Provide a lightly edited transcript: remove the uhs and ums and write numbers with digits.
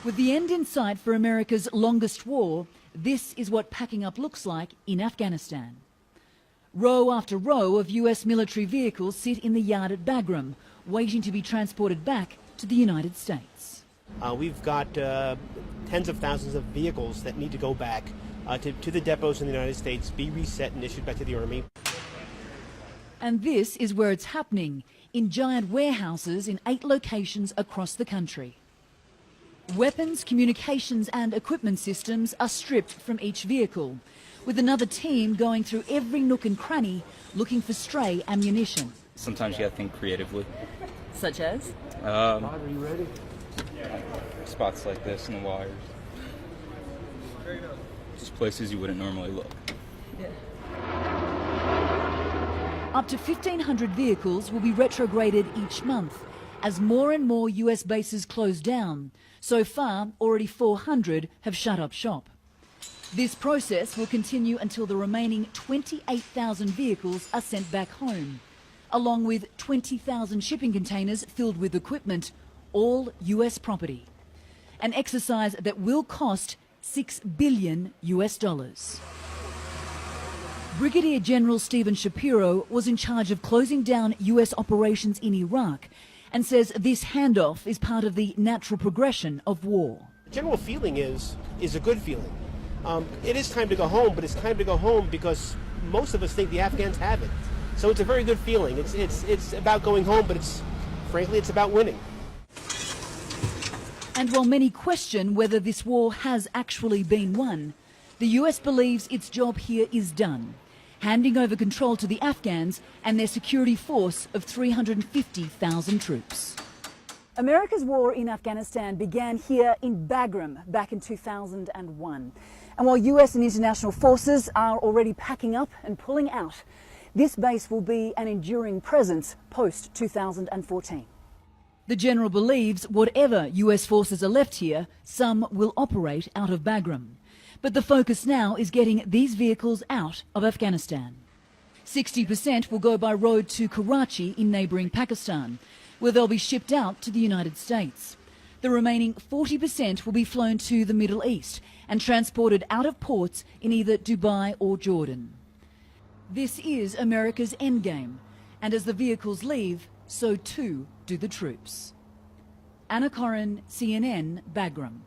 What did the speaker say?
With the end in sight for America's longest war, this is what packing up looks like in Afghanistan. Row after row of US military vehicles sit in the yard at Bagram, waiting to be transported back to the United States. We've got tens of thousands of vehicles that need to go back to the depots in the United States, be reset and issued back to the Army. And this is where it's happening, in giant warehouses in 8 locations across the country. Weapons, communications and equipment systems are stripped from each vehicle, with another team going through every nook and cranny looking for stray ammunition. Sometimes you gotta think creatively. Such as? Are you ready? Spots like this in the wires. Just places you wouldn't normally look. Yeah. Up to 1,500 vehicles will be retrograded each month as more and more US bases close down. So far, already 400 have shut up shop. This process will continue until the remaining 28,000 vehicles are sent back home, along with 20,000 shipping containers filled with equipment, all US property. An exercise that will cost $6 billion. Brigadier General Stephen Shapiro was in charge of closing down US operations in Iraq and says this handoff is part of the natural progression of war. The general feeling is a good feeling. It is time to go home, but it's time to go home because most of us think the Afghans have it. So it's a very good feeling. It's about going home, but frankly, it's about winning. And while many question whether this war has actually been won, the US believes its job here is done, handing over control to the Afghans and their security force of 350,000 troops. America's war in Afghanistan began here in Bagram back in 2001. And while US and international forces are already packing up and pulling out, this base will be an enduring presence post-2014. The General believes whatever US forces are left here, some will operate out of Bagram. But the focus now is getting these vehicles out of Afghanistan. 60% will go by road to Karachi in neighbouring Pakistan, where they'll be shipped out to the United States. The remaining 40% will be flown to the Middle East and transported out of ports in either Dubai or Jordan. This is America's endgame, and as the vehicles leave, so too do the troops. Anna Corrin, CNN, Bagram.